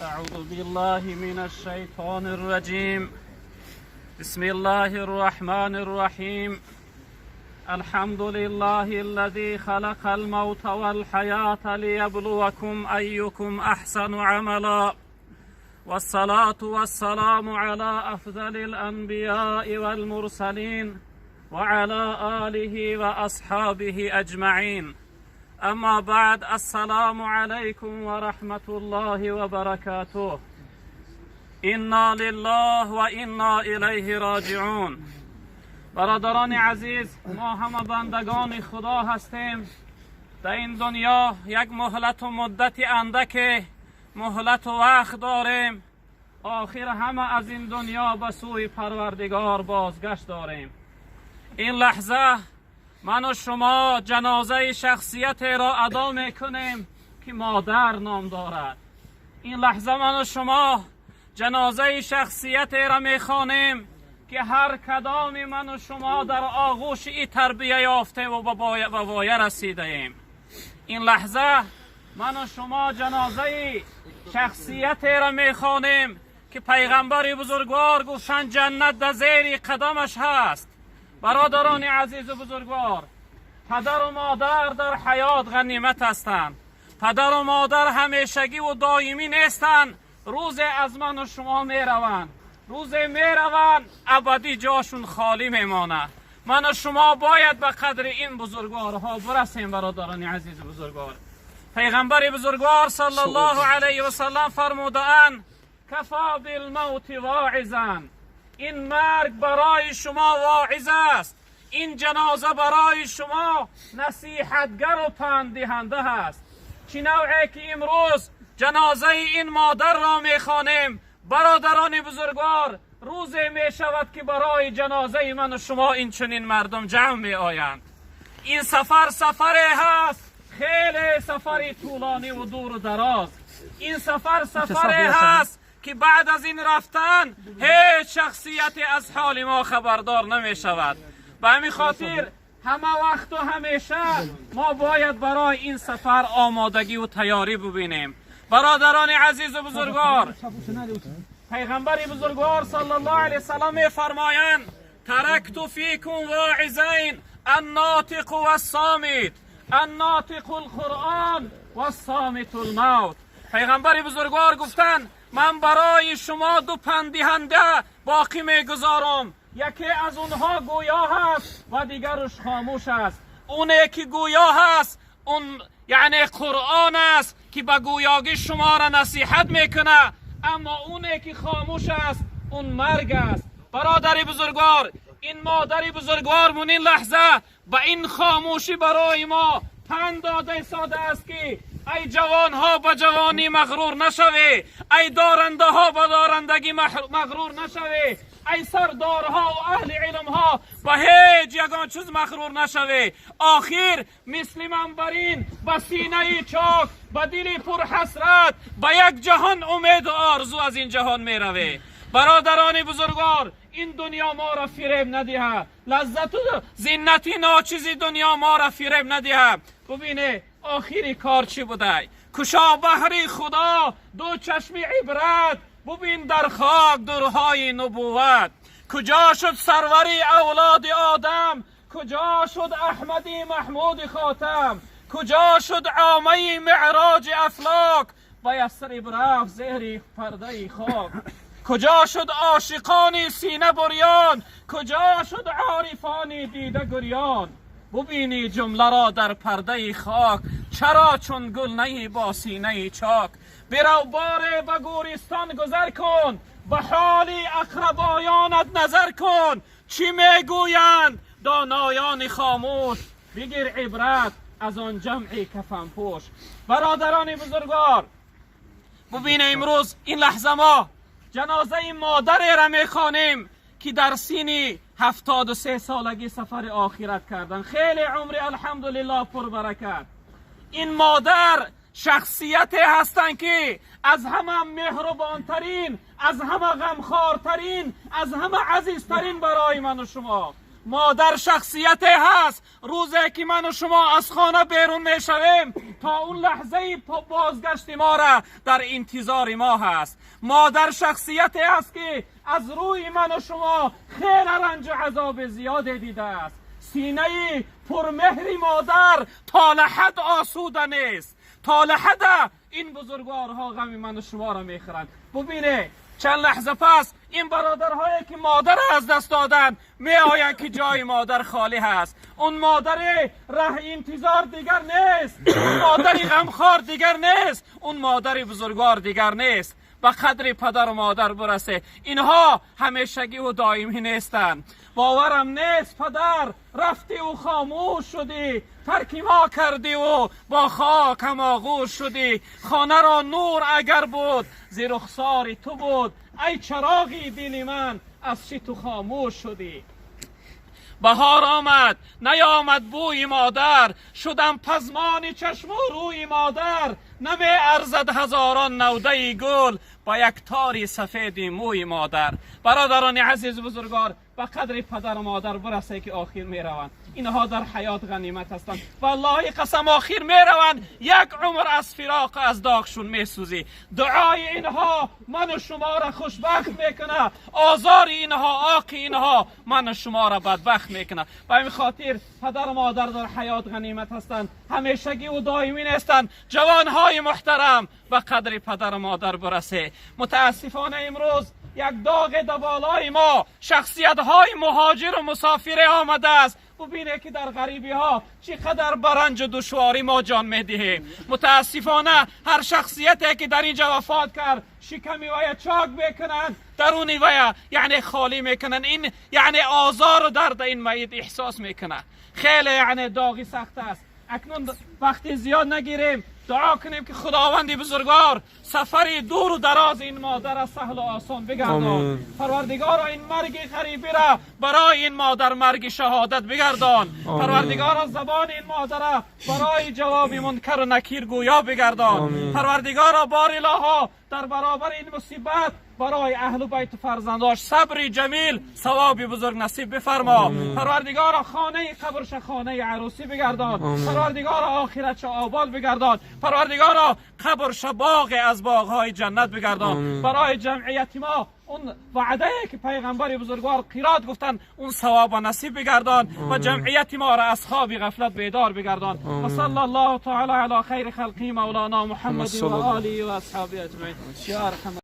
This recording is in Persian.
أعوذ بالله من الشيطان الرجيم. بسم الله الرحمن الرحيم. الحمد لله الذي خلق الموت والحياة ليبلوكم أيكم أحسن عملا، والصلاة والسلام على أفضل الأنبياء والمرسلين وعلى آله وأصحابه أجمعين. اما بعد، السلام علیکم و رحمت الله و برکاته. انا لله و انا الیه راجعون. برادران عزیز، ما همه بندگان خدا هستیم. در این دنیا یک مهلت و مدت اندک مهلت و وقت داریم. آخر همه از این دنیا به سوی پروردگار بازگشت داریم. این لحظه من و شما جنازه شخصیت را ادا میکنیم که مادر نام دارد. این لحظه من و شما جنازه شخصیت را میخوانیم که هر کدام من و شما در آغوش ای تربیه یافته و به وایه رسیده ایم. این لحظه من و شما جنازه شخصیت را میخوانیم که پیغمبر بزرگوار گفتند جنت در زیر قدمش هست. برادران عزیز و بزرگوار، پدر و مادر در حیات غنیمت هستند. پدر و مادر همیشگی و دائمی نیستند. روز از من و شما میروند، روز میروند ابدی جاشون خالی میمانه. من و شما باید به قدر این بزرگوارها برسیم. برادران عزیز و بزرگوار، پیغمبر بزرگوار صلی الله علیه و سلم فرمودند کفا بالموت واعظا. این مرگ برای شما واعظ است. این جنازه برای شما نصیحتگر و پند دهنده است. چنانچه که امروز جنازه این مادر را میخوانیم، برادران بزرگوار، روزی میشود که برای جنازه من و شما این چنین مردم جمع می آیند. این سفر سفری هست، خیلی سفری طولانی و دور و دراز. این سفر سفری هست که بعد از این رفتن هیچ شخصیتی از حال ما خبردار نمی شود. به همین خاطر همه وقت و همیشه ما باید برای این سفر آمادگی و تیاری ببینیم. برادران عزیز و بزرگوار، پیغمبر بزرگوار صلی الله علیه وسلم می فرمایند ترکت فیکم واعظین الناطق و الصامت، الناطق القرآن و الصامت الموت. پیغمبر بزرگوار گفتند من برای شما دو پندهنده باقی میگذارم. یکی از اونها گویا هست و دیگرش خاموش است. اونه که گویا هست اون یعنی قرآن است که به گویاگی شما را نصیحت میکنه، اما اونه که خاموش است اون مرگ است. برادر بزرگوار، این مادر بزرگوار من این لحظه به این خاموشی برای ما پند داده ساده است که ای جوان ها به جوانی مغرور نشوی، ای دارنده ها به دارندگی مغرور نشوی، ای سردارها و اهل علم ها به هیچ یگان چیز مغرور نشوی. آخر مثل منبرین به سینه چاک، به دل پر حسرت، به یک جهان امید و آرزو از این جهان می روی. برادران بزرگوار، این دنیا ما را فریب ندهد. لذت و زینتی ناچیزی دنیا ما را فریب ندهد. ببینه آخری کار چی بوده؟ کشا بحری خدا دو چشم عبرت، ببین در خاک درهای نبوت. کجا شد سروری اولاد آدم، کجا شد احمدی محمود خاتم، کجا شد عامه معراج افلاک، با یسرب رفت زهر پرده خاک. کجا شد عاشقانی سینه بریان، کجا شد عارفانی دیده گریان. ببینی جمله را در پرده خاک، چرا چون گل نهی با سینه چاک. برو باره به گورستان گذر کن، به حالی اقربایانت نظر کن. چی میگویند دانایان خاموش، بگیر عبرت از آن جمع کفن پوش. برادران بزرگوار، ببین امروز این لحظه ما جنازه مادر را میخوانیم که در سن 73 سالگی سفر آخرت کردن. خیلی عمر الحمدلله پر برکت. این مادر شخصیتی هستند که از همه مهربانترین، از همه غمخوارترین، از همه عزیزترین برای من و شما. مادر شخصیتی هست. روزی که من و شما از خانه بیرون میشویم تا اون لحظه بازگشت ما را در انتظار ما هست. مادر شخصیتی است که از روی من و شما خیلی رنج و عذاب زیاد دیده است. سینه پرمهری مادر تا لحد آسوده نیست. تا لحد این بزرگوارها غم من و شما را میخورند. ببینه چند لحظه پس این برادرهایی که مادر از دست دادن می آیند که جای مادر خالی هست. اون مادر ره انتظار دیگر نیست، اون مادر غمخوار دیگر نیست، اون مادر بزرگوار دیگر نیست. به قدر پدر و مادر برسه. اینها همیشگی و دائمی نیستند. باورم نیست پدر رفتی و خاموش شدی، ترک ما کردی و با خاک هم آغوش شدی. خانه را نور اگر بود ز رخسار تو بود، ای چراغی دل من از چی تو خاموش شدی. بهار آمد نیامد بوی مادر، شدم پزمان چشم و روی مادر. نمی ارزد هزاران نوده گل با یک تاری سفید موی مادر. برادران عزیز بزرگوار، به قدر پدر و مادر برسه که آخر می روند. اینها در حیات غنیمت هستند. والله قسم آخر می روند یک عمر از فراق از داغشون می سوزی. دعای اینها من و شما را خوشبخت میکنه، آزار اینها، آق اینها من و شما را بدبخت میکنه. به این خاطر پدر و مادر در حیات غنیمت هستند، همیشگی و دائمی نیستند. جوانهای محترم، به قدر پدر و مادر برسه. متاسفانه امروز یک داغ دبالای ما شخصیت های مهاجر و مسافر آمده است. ببینه که در غریبی ها چقدر برنج و دشواری ما جان میدهیم. متاسفانه هر شخصیتی که در اینجا وفات کرد شکمی ویا چاک میکنن، درونی ویا یعنی خالی میکنن. این یعنی آزار و درد این میت احساس میکنه. خیلی یعنی داغی سخت است. اکنون وقتی زیاد نگیریم، دعا کنیم که خداوندی بزرگوار سفری دور و دراز این مادر از سهل و آسان بگردان. پروردگار این مرگ غریبی را برای این مادر مرگ شهادت بگردان. پروردگار زبان این مادر برای جواب منکر و نکیر گویا بگردان. پروردگار بار الها در برابر این مصیبت برای اهل و بیت فرزنداش صبر جمیل ثواب بزرگ نصیب بفرما. پروردگار خانه قبرش خانه عروسی بگردان. پروردگار آخرتش آباد بگردان. پروردگار قبرش باغ از باغهای جنت بگردان. برای جمعیت ما اون وعده که پیغمبر بزرگوار قرات گفتن اون ثواب نصیب بگردان و جمعیت ما را از خواب غفلت بیدار بگردان. و صلی الله تعالی علی خیر خلقی مولانا محمد و آله و اصحابه اجمعین.